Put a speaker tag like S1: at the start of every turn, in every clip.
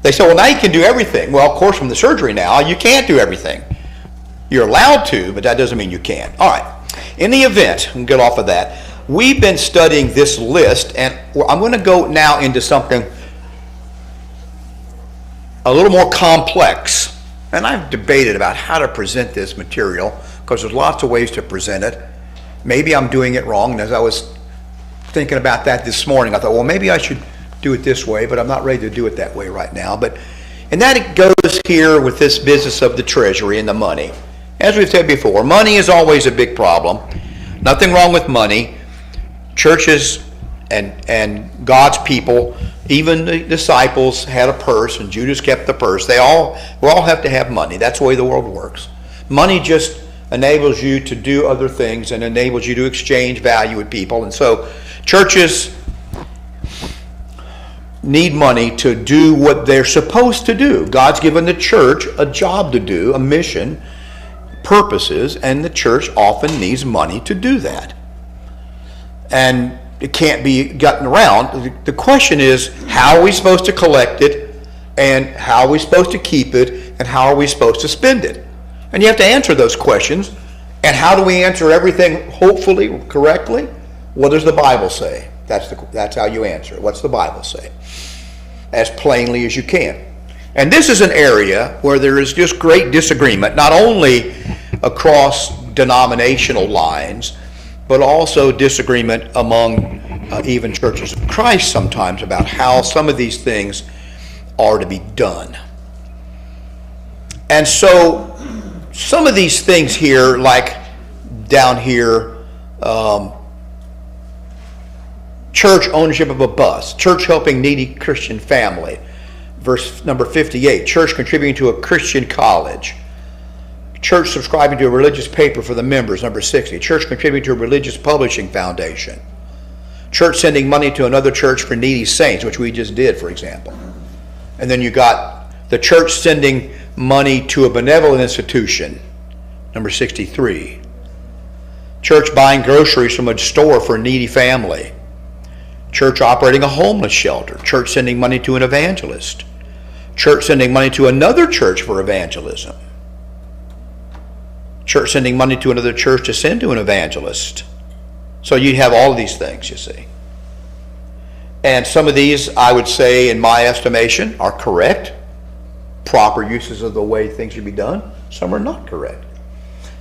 S1: They say, well, now you can do everything. Well, of course, from the surgery now, you can't do everything. You're allowed to, but that doesn't mean you can. All right. In the event, we'll get off of that. We've been studying this list, and I'm going to go now into something a little more complex. And I've debated about how to present this material, because there's lots of ways to present it. Maybe I'm doing it wrong. And as I was thinking about that this morning, I thought, well, maybe I should do it this way, but I'm not ready to do it that way right now. And that it goes here with this business of the treasury and the money. As we've said before, money is always a big problem. Nothing wrong with money. Churches and God's people, even the disciples had a purse, and Judas kept the purse. We all have to have money. That's the way the world works. Money just enables you to do other things and enables you to exchange value with people. And so churches need money to do what they're supposed to do. God's given the church a job to do, a mission, purposes, and the church often needs money to do that. And it can't be gotten around. The question is, how are we supposed to collect it, and how are we supposed to keep it, and how are we supposed to spend it? And you have to answer those questions. And how do we answer everything hopefully correctly? What does the Bible say? That's how you answer it. What's the Bible say? As plainly as you can. And this is an area where there is just great disagreement, not only across denominational lines, but also disagreement among even churches of Christ sometimes about how some of these things are to be done. And so some of these things here, like down here, church ownership of a bus, church helping needy Christian family, verse number 58, church contributing to a Christian college, church subscribing to a religious paper for the members, number 60, church contributing to a religious publishing foundation, church sending money to another church for needy saints, which we just did, for example. And then you got the church sending money to a benevolent institution, number 63, church buying groceries from a store for a needy family, church operating a homeless shelter, church sending money to an evangelist, church sending money to another church for evangelism, church sending money to another church to send to an evangelist. So you have all of these things, you see. And some of these, I would say, in my estimation, are correct, proper uses of the way things should be done. Some are not correct.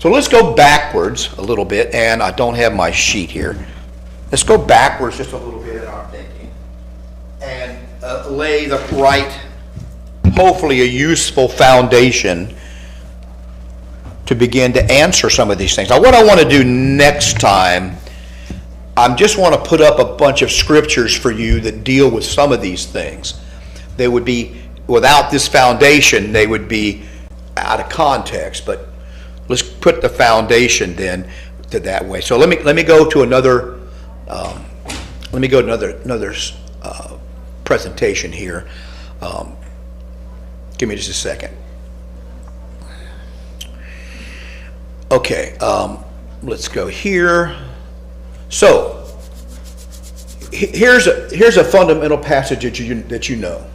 S1: So let's go backwards a little bit, and I don't have my sheet here. Let's go backwards just a little bit in our thinking and lay the right, hopefully a useful foundation to begin to answer some of these things. Now, what I want to do next time, I just want to put up a bunch of scriptures for you that deal with some of these things. They would be, without this foundation, they would be out of context, but let's put the foundation then to that way. So let me go to another presentation here. Give me just a second. Okay, let's go here. So here's a fundamental passage that you know.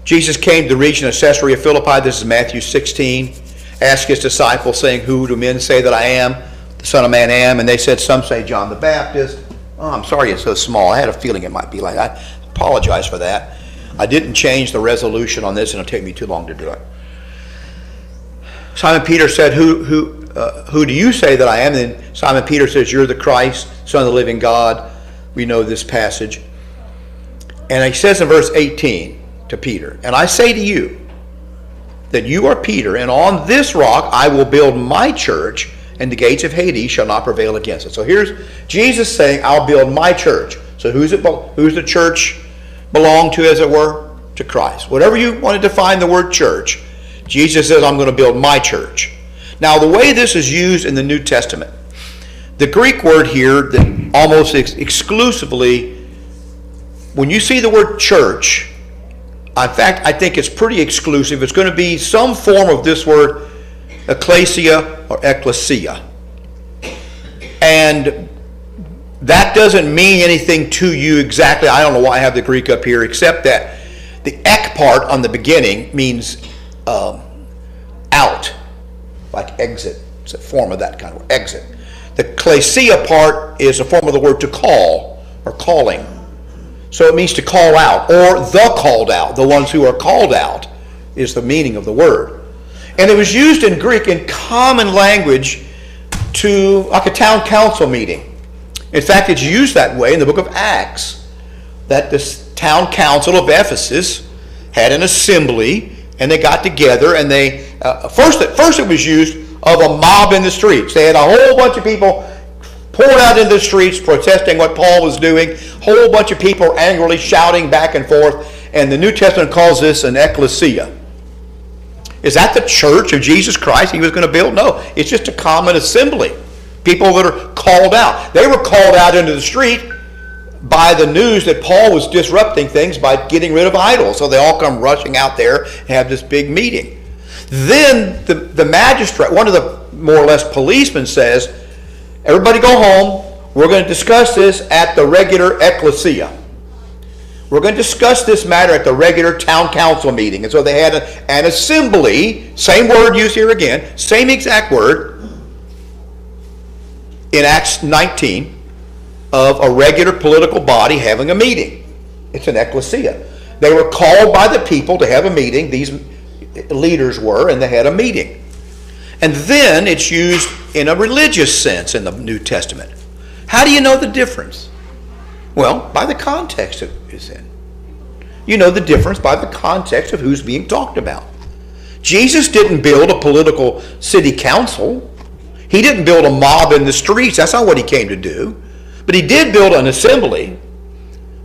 S1: Jesus came to the region of Caesarea Philippi. This is Matthew 16. Asked his disciples, saying, "Who do men say that I am, the Son of Man am?" And they said, "Some say John the Baptist." Oh, I'm sorry it's so small. I had a feeling it might be like that. I apologize for that. I didn't change the resolution on this, and it'll take me too long to do it. Simon Peter said, who do you say that I am? And then Simon Peter says, "You're the Christ, Son of the living God." We know this passage. And he says in verse 18 to Peter, "And I say to you that you are Peter, and on this rock I will build my church, and the gates of Hades shall not prevail against it." So here's Jesus saying, I'll build my church. So who's the church belong to, as it were? To Christ. Whatever you want to define the word church, Jesus says, I'm going to build my church. Now, the way this is used in the New Testament, the Greek word here that almost exclusively, when you see the word church, in fact, I think it's pretty exclusive. It's going to be some form of this word, ecclesia or ecclesia. And that doesn't mean anything to you exactly. I don't know why I have the Greek up here, except that The ek part on the beginning means out, like exit. It's a form of that kind of word, exit. The klesia part is a form of the word to call or calling. So it means to call out, or the called out. The ones who are called out is the meaning of the word. And it was used in Greek in common language to, like a town council meeting. In fact, it's used that way in the book of Acts, that this town council of Ephesus had an assembly, and they got together, and they, first it was used of a mob in the streets. They had a whole bunch of people poured out into the streets protesting what Paul was doing, a whole bunch of people angrily shouting back and forth, and the New Testament calls this an ecclesia. Is that the church of Jesus Christ he was going to build? No, it's just a common assembly. People that are called out. They were called out into the street by the news that Paul was disrupting things by getting rid of idols. So they all come rushing out there and have this big meeting. Then the magistrate, one of the more or less policemen, says, everybody go home. We're going to discuss this at the regular ecclesia. We're going to discuss this matter at the regular town council meeting. And so they had an assembly, same word used here again, same exact word, in Acts 19, of a regular political body having a meeting. It's an ecclesia. They were called by the people to have a meeting. These leaders were, and they had a meeting. And then it's used in a religious sense in the New Testament. How do you know the difference? Well, by the context it is in. You know the difference by the context of who's being talked about. Jesus didn't build a political city council. He didn't build a mob in the streets. That's not what he came to do. But he did build an assembly,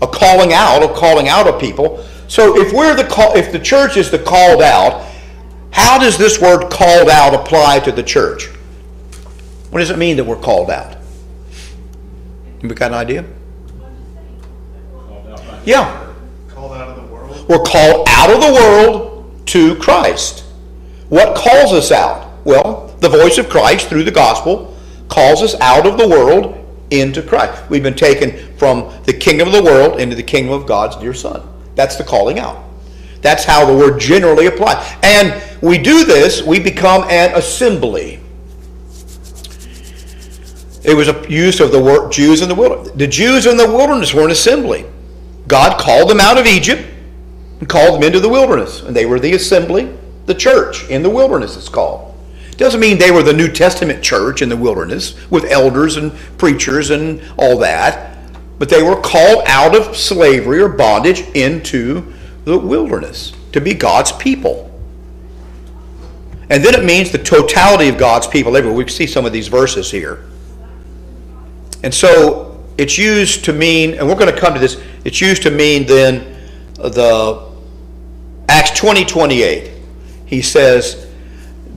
S1: a calling out of people. So if the church is the called out, how does this word called out apply to the church? What does it mean that we're called out? You got an idea? Yeah.
S2: Called out of the world?
S1: We're called out of the world to Christ. What calls us out? Well, the voice of Christ through the gospel calls us out of the world into Christ. We've been taken from the kingdom of the world into the kingdom of God's dear Son. That's the calling out. That's how the word generally applies. And we do this, we become an assembly. It was a use of the word Jews in the wilderness. The Jews in the wilderness were an assembly. God called them out of Egypt and called them into the wilderness. And they were the assembly, the church in the wilderness it's called. It doesn't mean they were the New Testament church in the wilderness with elders and preachers and all that. But they were called out of slavery or bondage into the wilderness to be God's people. And then it means the totality of God's people everywhere. We see some of these verses here. And so it's used to mean, and we're going to come to this, it's used to mean then the Acts 20:28. He says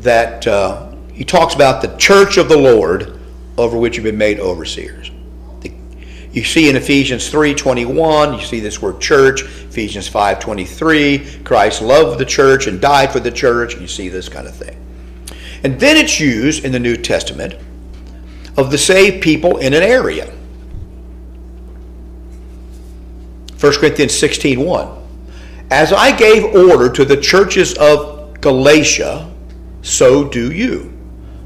S1: that he talks about the church of the Lord over which you've been made overseers. You see in Ephesians 3:21, you see this word church. Ephesians 5:23, Christ loved the church and died for the church. You see this kind of thing. And then it's used in the New Testament of the saved people in an area. 1 Corinthians 16:1. As I gave order to the churches of Galatia, so do you.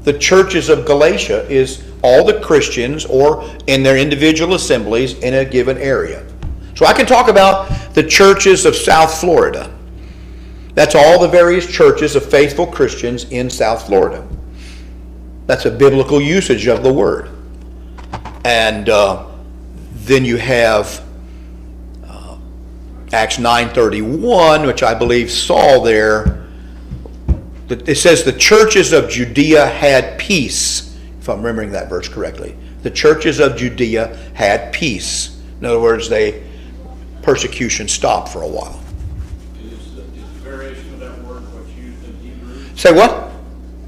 S1: The churches of Galatia is all the Christians or in their individual assemblies in a given area. So I can talk about the churches of South Florida. That's all the various churches of faithful Christians in South Florida. That's a biblical usage of the word. And then you have Acts 9:31, which I believe Saul there. It says the churches of Judea had peace, if I'm remembering that verse correctly. The churches of Judea had peace. In other words, persecution stopped for a while.
S2: Is the variation of that word what's used in Hebrews?
S1: Say what?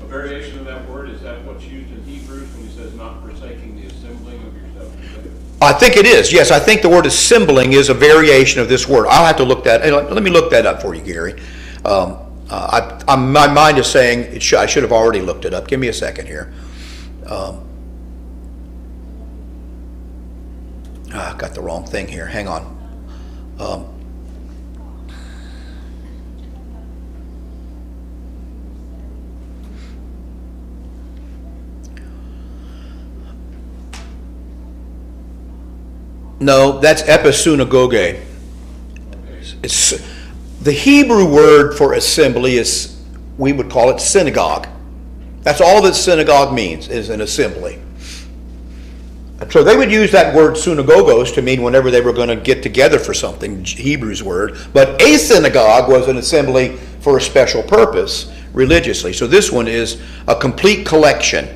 S2: A variation of that word, is that what's used in Hebrews when he says not forsaking the assembling of yourself together?
S1: I think it is. Yes, I think the word assembling is a variation of this word. I'll have to look that. Let me look that up for you, Gary. My mind is saying I should have already looked it up. Give me a second here. I got the wrong thing here. Hang on. No, that's episynagoge. It's, the Hebrew word for assembly is, we would call it synagogue. That's all that synagogue means, is an assembly. So they would use that word synagogos to mean whenever they were going to get together for something, Hebrew's word. But a synagogue was an assembly for a special purpose, religiously. So this one is a complete collection.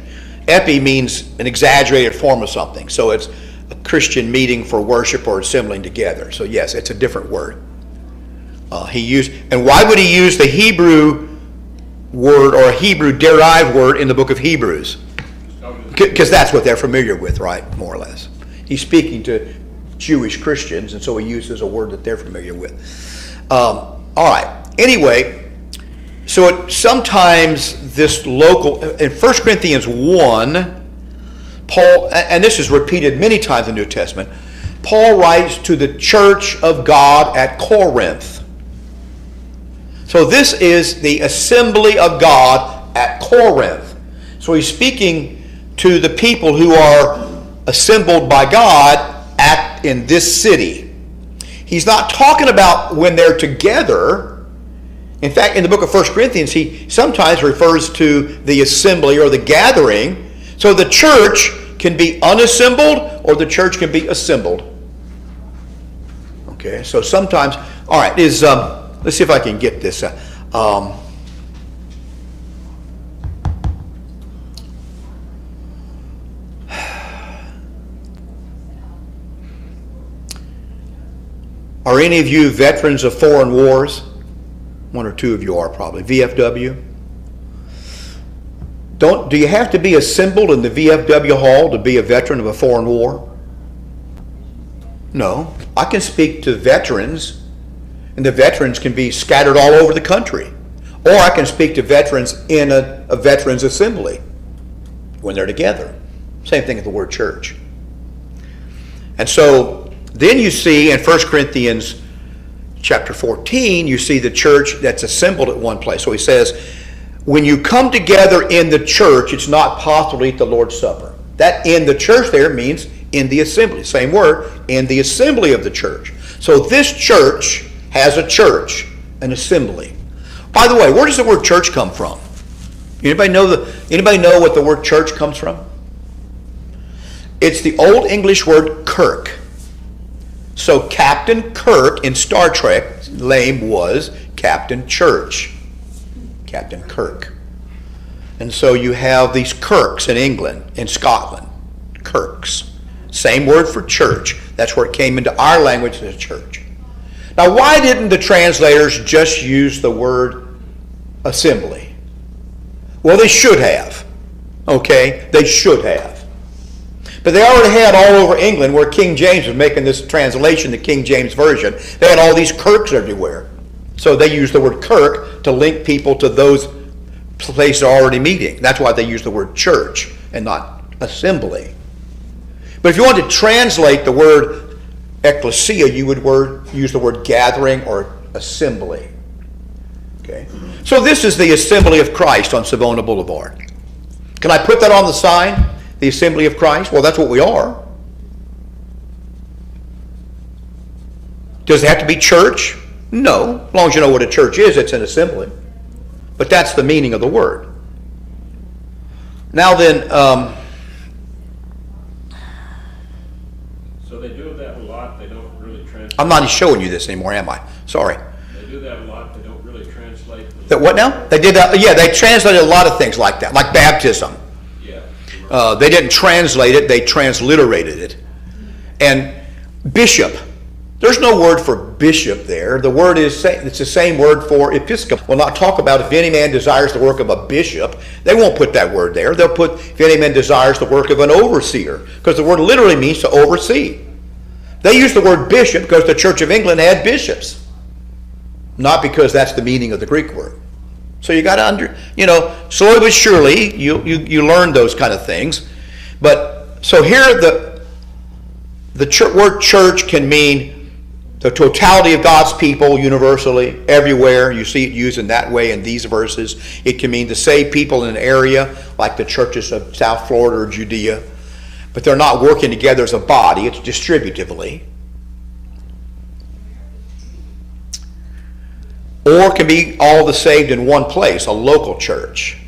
S1: Epi means an exaggerated form of something. So it's a Christian meeting for worship or assembling together. So yes, it's a different word. And why would he use the Hebrew word or a Hebrew derived word in the book of Hebrews? Because that's what they're familiar with, right? More or less. He's speaking to Jewish Christians, and so he uses a word that they're familiar with. All right. Anyway, so sometimes this local, in 1 Corinthians 1, Paul, and this is repeated many times in the New Testament, Paul writes to the church of God at Corinth. So this is the assembly of God at Corinth. So he's speaking to the people who are assembled by God in this city. He's not talking about when they're together. In fact, in the book of 1 Corinthians, he sometimes refers to the assembly or the gathering. So the church can be unassembled or the church can be assembled. Okay, so sometimes, all right, let's see if I can get this. Are any of you veterans of foreign wars? One or two of you are probably. VFW? Do you have to be assembled in the VFW hall to be a veteran of a foreign war? No. I can speak to veterans, and the veterans can be scattered all over the country. Or I can speak to veterans in a veterans assembly when they're together. Same thing with the word church. And so then you see in 1 Corinthians chapter 14, you see the church that's assembled at one place. So he says, when you come together in the church, it's not possible to eat the Lord's Supper. That in the church there means in the assembly. Same word, in the assembly of the church. So this church has a church, an assembly. By the way, where does the word church come from? Anybody know what the word church comes from? It's the Old English word kirk. So Captain Kirk in Star Trek name was Captain Church. Captain Kirk. And so you have these Kirks in England, in Scotland. Kirks. Same word for church. That's where it came into our language as church. Now why didn't the translators just use the word assembly? Well, they should have. Okay? They should have. But they already had all over England, where King James was making this translation, the King James Version, they had all these Kirks everywhere. So they used the word Kirk to link people to those places already meeting. That's why they use the word church and not assembly. But if you want to translate the word ecclesia, you would use the word gathering or assembly. Okay? So this is the assembly of Christ on Savona Boulevard. Can I put that on the sign? The assembly of Christ? Well, that's what we are. Does it have to be church? No. As long as you know what a church is, it's an assembly. But that's the meaning of the word. Now then,
S2: so they do that a lot, they don't really translate.
S1: I'm not showing you this anymore, am I? Sorry.
S2: They do that a lot, they don't really translate.
S1: That what now? They did that. Yeah, they translated a lot of things like that, like baptism. They didn't translate it, they transliterated it. And bishop, there's no word for bishop there. The word is, it's the same word for episcopal. We'll not talk about if any man desires the work of a bishop. They won't put that word there. They'll put if any man desires the work of an overseer, because the word literally means to oversee. They use the word bishop because the Church of England had bishops, not because that's the meaning of the Greek word. So you got to slowly but surely you learn those kind of things. But so here the word church can mean the totality of God's people universally, everywhere. You see it used in that way in these verses. It can mean to save people in an area like the churches of South Florida or Judea. but they're not working together as a body. It's distributively. Or it can be all the saved in one place, a local church.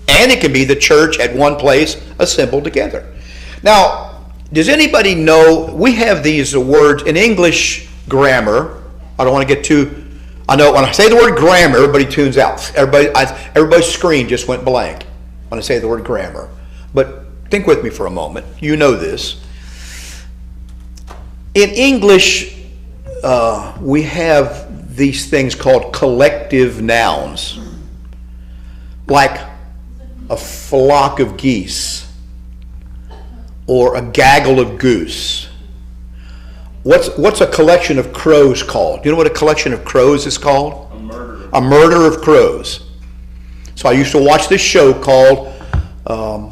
S1: And it can be the church at one place assembled together. Now, does anybody know, we have these words in English grammar. I don't want to get too, I know when I say the word grammar, everybody tunes out. Everybody's screen just went blank when I say the word grammar. But think with me for a moment. You know this. In English, we have these things called collective nouns, like a flock of geese or a gaggle of goose. What's a collection of crows called? Do you know what a collection of crows is called?
S2: A murder.
S1: A murder of crows. So I used to watch this show called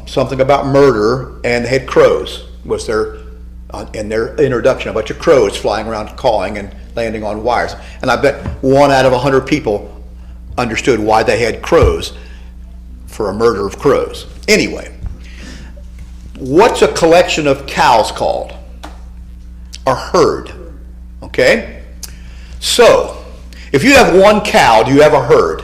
S1: something about murder, and they had crows. Was their in their introduction, a bunch of crows flying around cawing and landing on wires. And I bet 1 out of 100 people understood why they had crows for a murder of crows. Anyway, what's a collection of cows called? A herd. Okay? So, if you have one cow, do you have a herd?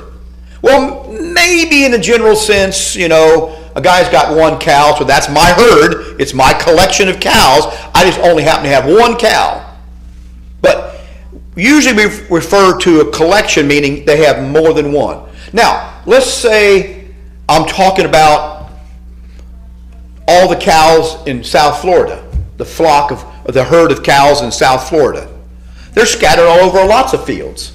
S1: Well, maybe in a general sense, you know, a guy's got one cow, so that's my herd. It's my collection of cows. I just only happen to have one cow. But usually we refer to a collection meaning they have more than one. Now, let's say I'm talking about all the cows in South Florida, the flock of the herd of cows in South Florida. They're scattered all over lots of fields.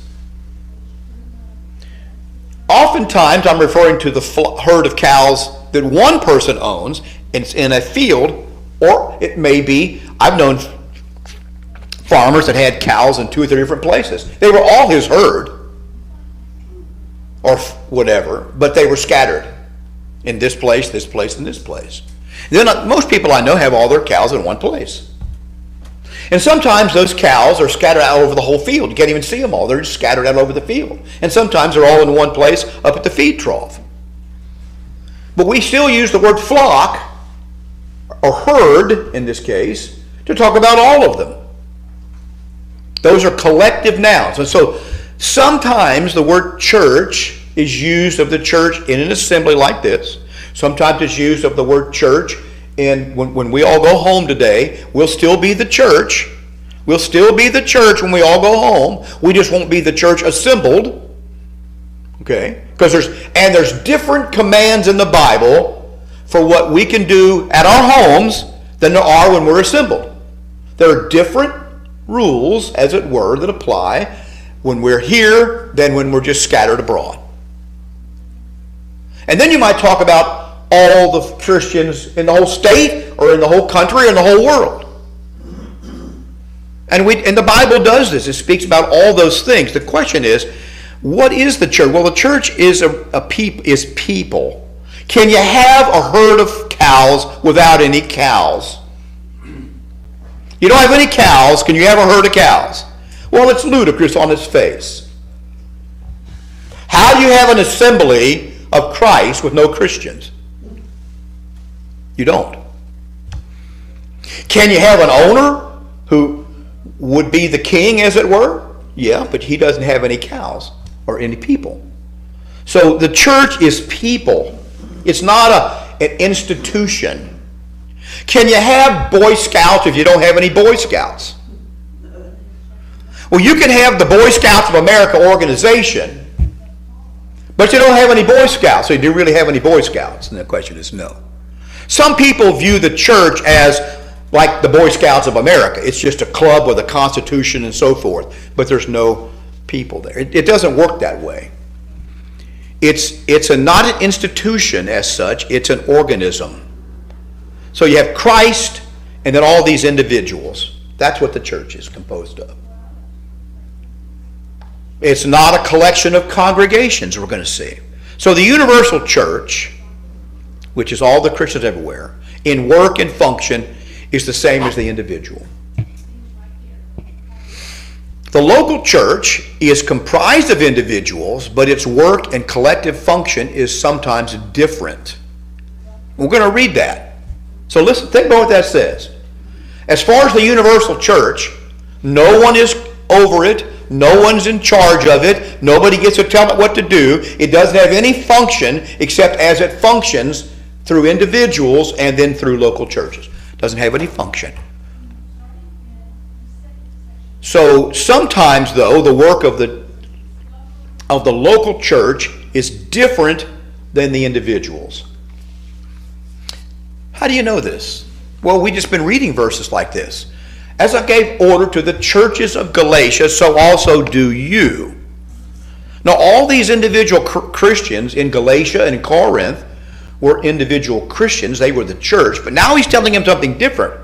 S1: Oftentimes I'm referring to the herd of cows that one person owns. It's in a field, or it may be, I've known farmers that had cows in 2 or 3 different places. They were all his herd, or whatever, but they were scattered in this place, and this place. Then most people I know have all their cows in one place. And sometimes those cows are scattered out over the whole field. You can't even see them all. They're just scattered out over the field. And sometimes they're all in one place up at the feed trough. But we still use the word flock, or herd in this case, to talk about all of them. Those are collective nouns. And so sometimes the word church is used of the church in an assembly like this. Sometimes it's used of the word church in when we all go home today. We'll still be the church. We'll still be the church when we all go home. We just won't be the church assembled. Okay? Because there's different commands in the Bible for what we can do at our homes than there are when we're assembled. There are different rules, as it were, that apply when we're here than when we're just scattered abroad. And then you might talk about all the Christians in the whole state or in the whole country or in the whole world. And the Bible does this. It speaks about all those things. The question is, what is the church? Well, the church is people. Can you have a herd of cows without any cows? You don't have any cows. Can you have a herd of cows? Well, it's ludicrous on its face. How do you have an assembly of Christ with no Christians? You don't. Can you have an owner who would be the king, as it were? Yeah, but he doesn't have any cows or any people. So the church is people. It's not an institution. Can you have Boy Scouts if you don't have any Boy Scouts? Well, you can have the Boy Scouts of America organization, but you don't have any Boy Scouts. So do you really have any Boy Scouts? And the question is no. Some people view the church as like the Boy Scouts of America. It's just a club with a constitution and so forth, but there's no people there. It doesn't work that way. It's not an institution as such. It's an organism. So you have Christ and then all these individuals. That's what the church is composed of. It's not a collection of congregations, we're going to see. So the universal church, which is all the Christians everywhere, in work and function, is the same as the individual. The local church is comprised of individuals, but its work and collective function is sometimes different. We're going to read that. So listen, think about what that says. As far as the universal church, no one is over it. No one's in charge of it. Nobody gets to tell it what to do. It doesn't have any function except as it functions through individuals and then through local churches. It doesn't have any function. So sometimes, though, the work of the local church is different than the individuals. How do you know this? Well, we've just been reading verses like this. As I gave order to the churches of Galatia, so also do you. Now, all these individual Christians in Galatia and in Corinth were individual Christians. They were the church. But now he's telling them something different.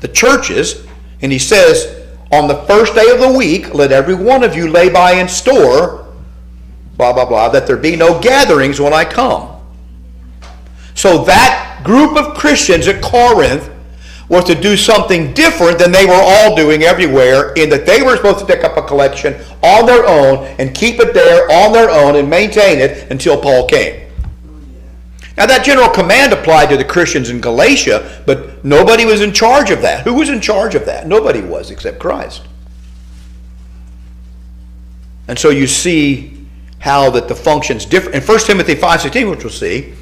S1: The churches, and he says, on the first day of the week, let every one of you lay by in store, blah, blah, blah, that there be no gatherings when I come. So that group of Christians at Corinth was to do something different than they were all doing everywhere, in that they were supposed to take up a collection on their own and keep it there on their own and maintain it until Paul came. Now that general command applied to the Christians in Galatia, but nobody was in charge of that. Who was in charge of that? Nobody was except Christ. And so you see how that the function's different. In 1 Timothy 5:16, which we'll see.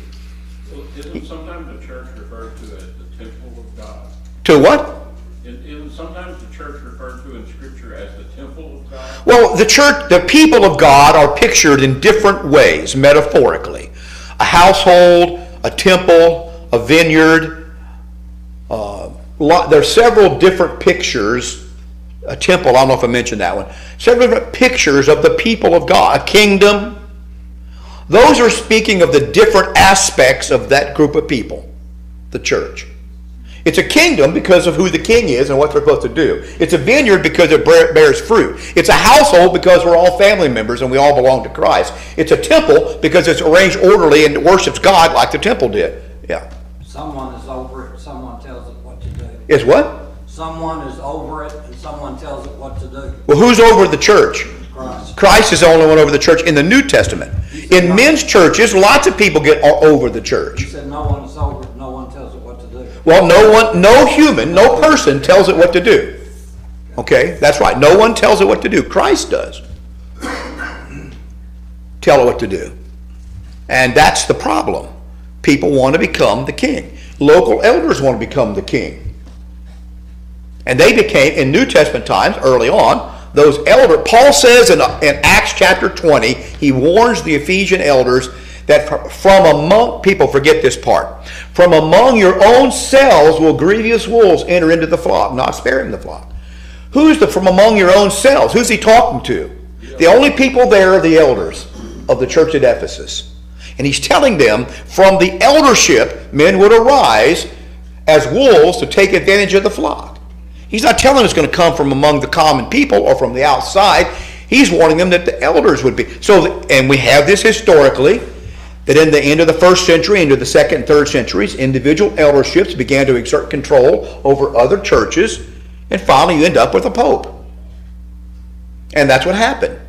S2: Isn't sometimes the church referred to as the temple of God?
S1: To what?
S2: Isn't sometimes the church referred to in Scripture as the temple of God?
S1: Well, the church, the people of God are pictured in different ways, metaphorically. A household, a temple, a vineyard. There are several different pictures. A temple, I don't know if I mentioned that one. Several different pictures of the people of God. A kingdom. Those are speaking of the different aspects of that group of people, the church. It's a kingdom because of who the king is and what they're supposed to do. It's a vineyard because it bears fruit. It's a household because we're all family members and we all belong to Christ. It's a temple because it's arranged orderly and worships God like the temple did. Yeah.
S3: Someone is over it, someone tells it what to do.
S1: Is what?
S3: Someone is over it and someone tells it what to do.
S1: Well, who's over the church?
S3: Christ.
S1: Christ is the only one over the church in the New Testament. In men's churches, lots of people get over the church.
S3: He said no one is over it, no one tells it what to do.
S1: Well, no human, no person tells it what to do. Okay, that's right. No one tells it what to do. Christ does tell it what to do. And that's the problem. People want to become the king. Local elders want to become the king. And they became, in New Testament times, early on, those elders. Paul says in Acts chapter 20, he warns the Ephesian elders that from among, people forget this part, from among your own selves will grievous wolves enter into the flock, not sparing the flock. Who's from among your own selves? Who's he talking to? The only people there are the elders of the church at Ephesus. And he's telling them from the eldership, men would arise as wolves to take advantage of the flock. He's not telling them it's going to come from among the common people or from the outside. He's warning them that the elders would be. And we have this historically, that in the end of the first century, into the second and third centuries, individual elderships began to exert control over other churches, and finally you end up with a pope. And that's what happened.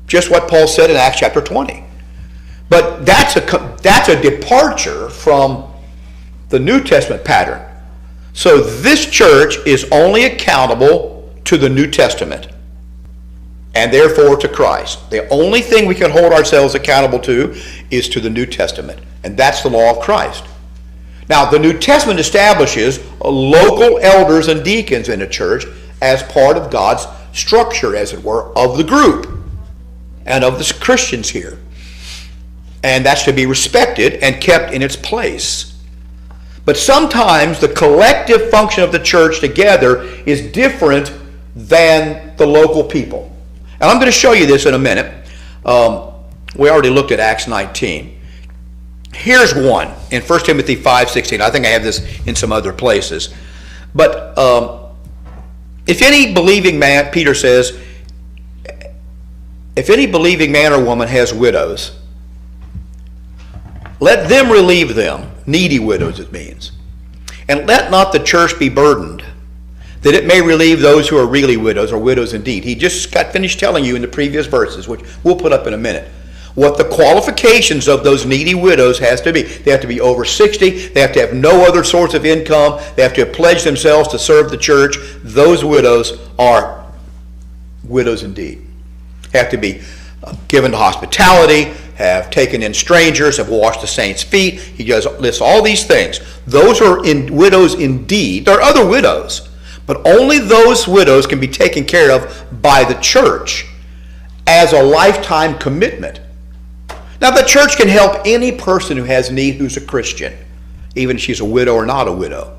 S1: Just what Paul said in Acts chapter 20. But that's a departure from the New Testament pattern. So this church is only accountable to the New Testament and therefore to Christ. The only thing we can hold ourselves accountable to is to the New Testament, and that's the law of Christ. Now, the New Testament establishes local elders and deacons in a church as part of God's structure, as it were, of the group and of the Christians here. And that's to be respected and kept in its place. But sometimes the collective function of the church together is different than the local people. And I'm going to show you this in a minute. We already looked at Acts 19. Here's one in 1 Timothy 5:16. I think I have this in some other places. But if any believing man, Peter says, if any believing man or woman has widows, let them relieve them. Needy widows, it means. And let not the church be burdened, that it may relieve those who are really widows, or widows indeed. He just got finished telling you in the previous verses, which we'll put up in a minute. what the qualifications of those needy widows has to be. They have to be over 60. They have to have no other source of income. They have to have pledged themselves to serve the church. Those widows are widows indeed. Have to be given to hospitality, have taken in strangers, have washed the saints' feet. He lists all these things. Those are widows indeed. There are other widows, but only those widows can be taken care of by the church as a lifetime commitment. Now, the church can help any person who has need who's a Christian, even if she's a widow or not a widow.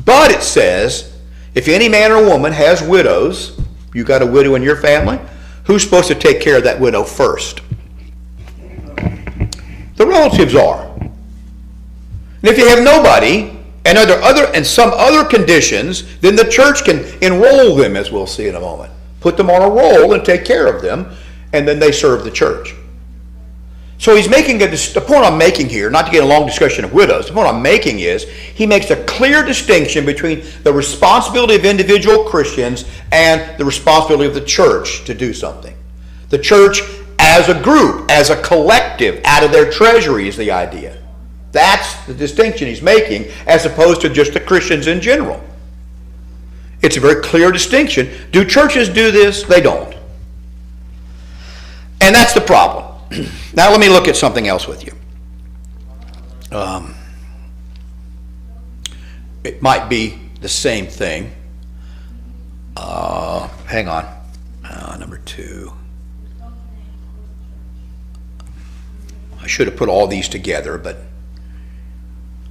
S1: But it says, if any man or woman has widows, you got a widow in your family, who's supposed to take care of that widow first? The relatives are. And if you have nobody, and some other conditions, then the church can enroll them, as we'll see in a moment. Put them on a roll and take care of them, and then they serve the church. So he's making the point I'm making here, not to get a long discussion of widows, the point I'm making is he makes a clear distinction between the responsibility of individual Christians and the responsibility of the church to do something. The church as a group, as a collective, out of their treasury is the idea. That's the distinction he's making, as opposed to just the Christians in general. It's a very clear distinction. Do churches do this? They don't. And that's the problem. Now let me look at something else with you. It might be the same thing. Hang on. Number 2. I should have put all these together, but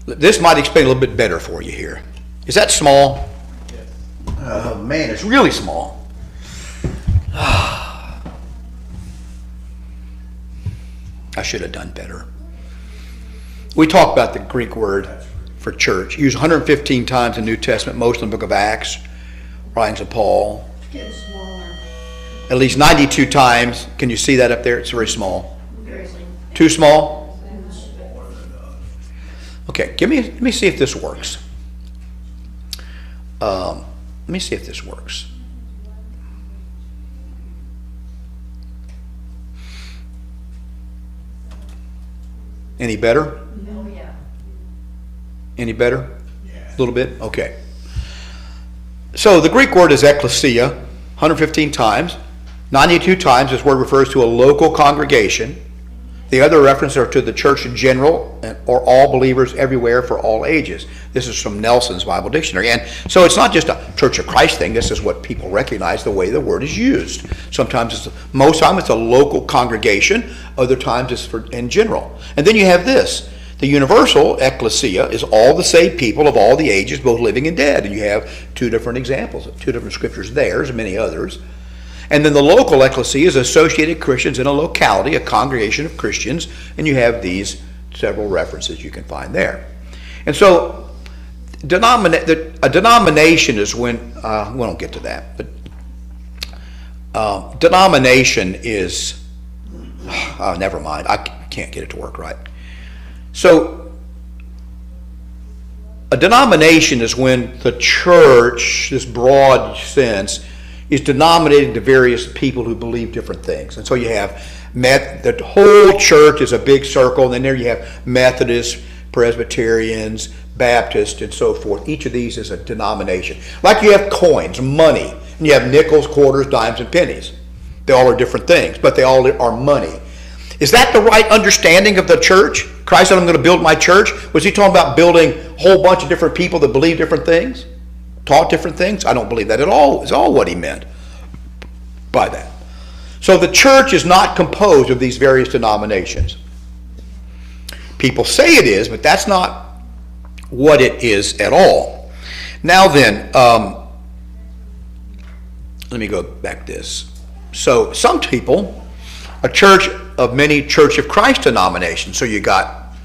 S1: this might explain a little bit better for you here. Is that small?
S2: Yes.
S1: Oh man, it's really small. I should have done better. We talk about the Greek word for church, used 115 times in the New Testament, most in the book of Acts, writings of Paul.
S4: It's getting smaller.
S1: At least 92 times. Can you see that up there? It's very small.
S4: Very small.
S1: Too small? Okay, let me see if this works. Let me see if this works. Any better?
S4: Oh, yeah.
S1: Any better? A little bit? Okay. So the Greek word is ecclesia, 115 times. 92 times this word refers to a local congregation. The other references are to the church in general, or all believers everywhere for all ages. This is from Nelson's Bible Dictionary. And so it's not just a Church of Christ thing. This is what people recognize the way the word is used. Most times it's a local congregation. Other times it's in general. And then you have this. The universal ecclesia is all the saved people of all the ages, both living and dead. And you have 2 different examples, 2 different scriptures there, there's many others. And then the local ecclesia is associated Christians in a locality, a congregation of Christians, and you have these several references you can find there. And so a denomination is when, we won't get to that, but denomination is, never mind, I can't get it to work right. So a denomination is when the church, this broad sense, is denominated into various people who believe different things. And so you have the whole church is a big circle, and then there you have Methodists, Presbyterians, Baptists, and so forth. Each of these is a denomination. Like you have coins, money, and you have nickels, quarters, dimes, and pennies. They all are different things, but they all are money. Is that the right understanding of the church? Christ said, I'm going to build my church. Was he talking about building a whole bunch of different people that believe different things? Taught different things? I don't believe that at all. Is all what he meant by that. So the church is not composed of these various denominations. People say it is, but that's not what it is at all. Now then, let me go back to this. So some people, a church of many Church of Christ denominations. So you got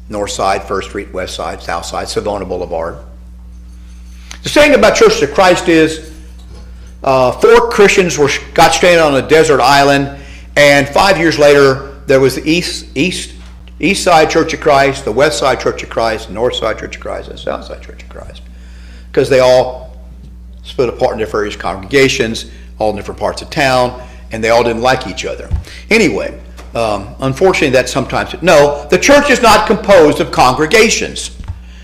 S1: North Side, First Street, West Side, South Side, Savona Boulevard. The saying about Churches of Christ is 4 Christians got stranded on a desert island, and 5 years later there was the East Side Church of Christ, the West Side Church of Christ, the North Side Church of Christ, and the South Side Church of Christ, because they all split apart into various congregations, all in different parts of town, and they all didn't like each other. Anyway, Unfortunately, that's sometimes... No, the church is not composed of congregations.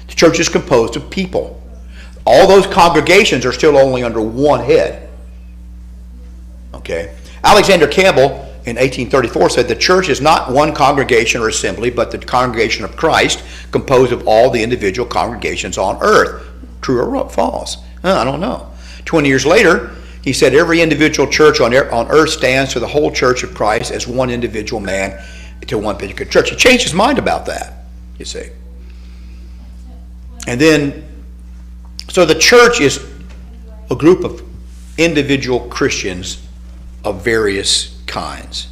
S1: The church is composed of people. All those congregations are still only under one head. Okay? Alexander Campbell in 1834 said the church is not one congregation or assembly, but the congregation of Christ, composed of all the individual congregations on earth. True or false? I don't know. 20 years later, he said every individual church on earth stands to the whole church of Christ as one individual man to one particular church. He changed his mind about that, you see. And then, so the church is a group of individual Christians of various kinds.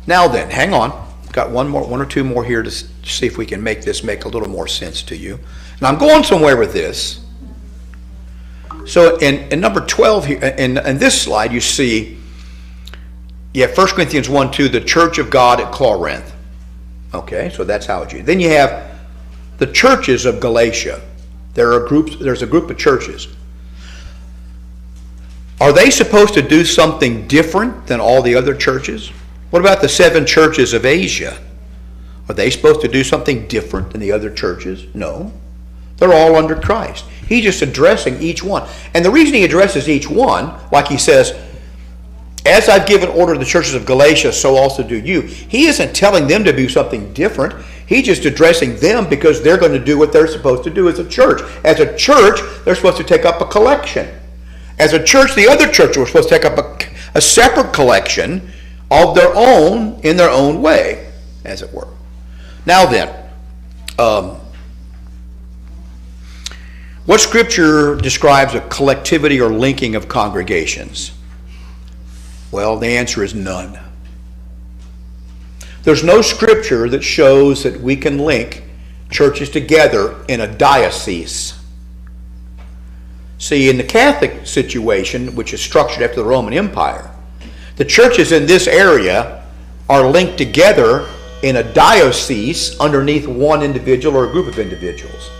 S1: Now then, hang on. Got one or two more here to see if we can make this make a little more sense to you. And I'm going somewhere with this. So in number 12 here, in this slide, you see, you have 1 Corinthians 1:2, the church of God at Corinth. Okay, so that's how it's used. Then you have the churches of Galatia. There's a group of churches. Are they supposed to do something different than all the other churches? What about the 7 churches of Asia? Are they supposed to do something different than the other churches? No. They're all under Christ. He's just addressing each one. And the reason he addresses each one, like he says, as I've given order to the churches of Galatia, so also do you. He isn't telling them to do something different. He's just addressing them because they're going to do what they're supposed to do as a church. As a church, they're supposed to take up a collection. As a church, the other churches were supposed to take up a separate collection of their own, in their own way, as it were. Now then, what scripture describes a collectivity or linking of congregations? Well, the answer is none. There's no scripture that shows that we can link churches together in a diocese. See, in the Catholic situation, which is structured after the Roman Empire, the churches in this area are linked together in a diocese underneath one individual or a group of individuals.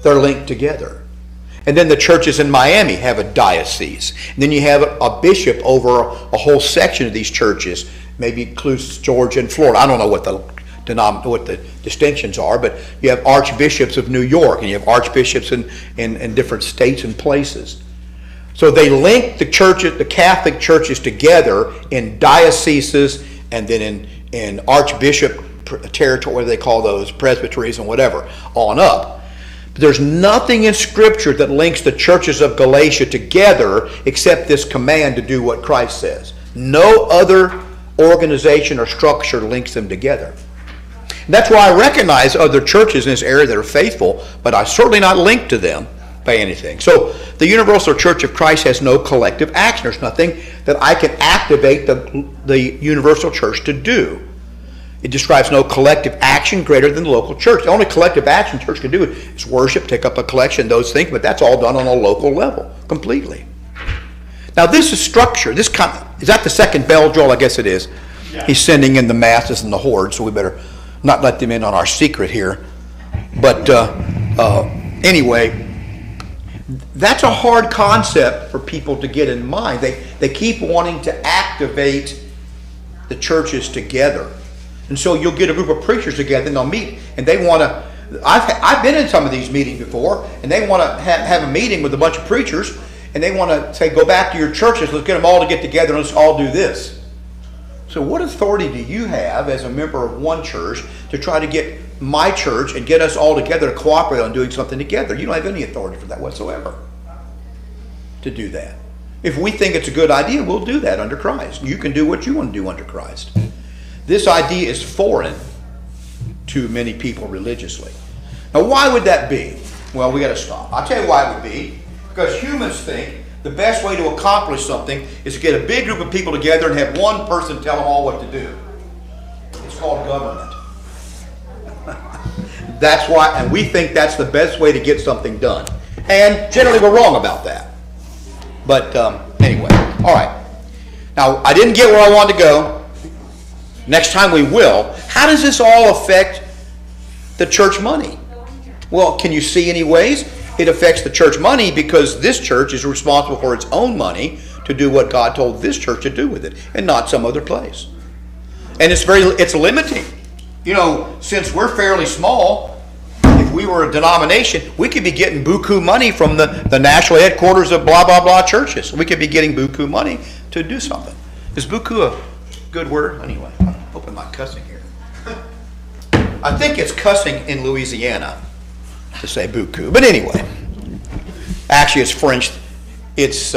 S1: They're linked together. And then the churches in Miami have a diocese. And then you have a bishop over a whole section of these churches. Maybe includes Georgia and Florida. I don't know what the distinctions are, but you have archbishops of New York, and you have archbishops in different states and places. So they link the churches, the Catholic churches, together in dioceses, and then in archbishop territory, what do they call those, presbyteries and whatever, on up. But there's nothing in Scripture that links the churches of Galatia together except this command to do what Christ says. No other organization or structure links them together. And that's why I recognize other churches in this area that are faithful, but I'm certainly not linked to them by anything. So the Universal Church of Christ has no collective action. There's nothing that I can activate the Universal Church to do. It describes no collective action greater than the local church. The only collective action the church can do is worship, take up a collection, those things, but that's all done on a local level, completely. Now this is structure. Is that the second bell, Joel? I guess it is. Yeah. He's sending in the masses and the hordes, so we better not let them in on our secret here. But anyway, that's a hard concept for people to get in mind. They keep wanting to activate the churches together. And so you'll get a group of preachers together and they'll meet and they want to, I've been in some of these meetings before, and they want to have a meeting with a bunch of preachers and they want to say, go back to your churches, let's get them all to get together and let's all do this. So what authority do you have as a member of one church to try to get my church and get us all together to cooperate on doing something together? You don't have any authority for that whatsoever to do that. If we think it's a good idea, we'll do that under Christ. You can do what you want to do under Christ. This idea is foreign to many people religiously. Now, why would that be? Well, we got to stop. I'll tell you why it would be. Because humans think the best way to accomplish something is to get a big group of people together and have one person tell them all what to do. It's called government. That's why, and we think that's the best way to get something done. And generally we're wrong about that. But anyway, all right. Now, I didn't get where I wanted to go. Next time we will. How does this all affect the church money? Well, can you see any ways? It affects the church money because this church is responsible for its own money to do what God told this church to do with it, and not some other place. And it's limiting. You know, since we're fairly small, if we were a denomination, we could be getting buku money from the national headquarters of blah, blah, blah churches. We could be getting buku money to do something. Is buku a good word? Anyway, I'm hoping I'm not cussing here. I think it's cussing in Louisiana to say buku. But anyway, actually it's French. It's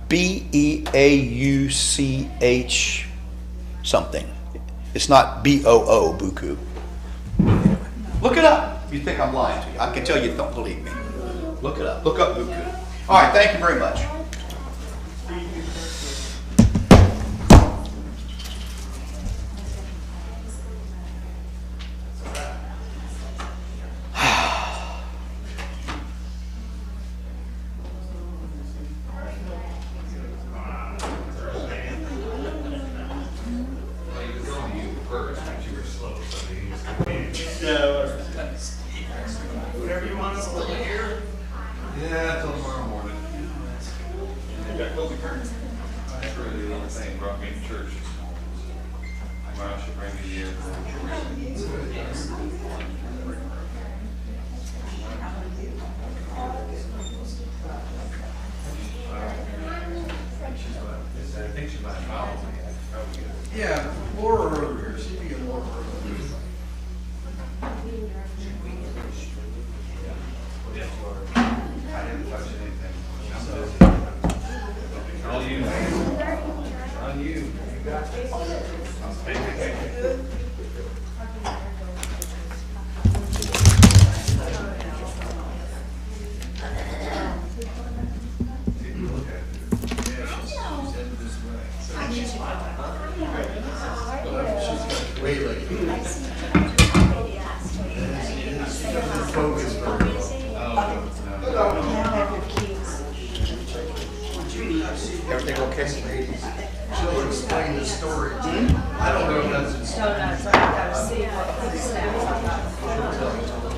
S1: B-E-A-U-C-H something. It's not B-O-O, buku. Look it up. You think I'm lying to you. I can tell you don't believe me. Look it up. Look up buku. All right, thank you very much.
S4: Whatever you want us to hear.
S5: Yeah, till tomorrow morning. That's really the only thing brought me to church this morning. Well, I should bring you here. I think she might follow me.
S4: Yeah, Laura earlier. She'd be a Laura earlier.
S5: I didn't touch anything. I'm busy. On you, man. On you. You got this. I'm speaking.
S1: Everything okay?
S4: She'll explain the story. I don't know if that's.
S6: No, no, so I gotta see what the staff.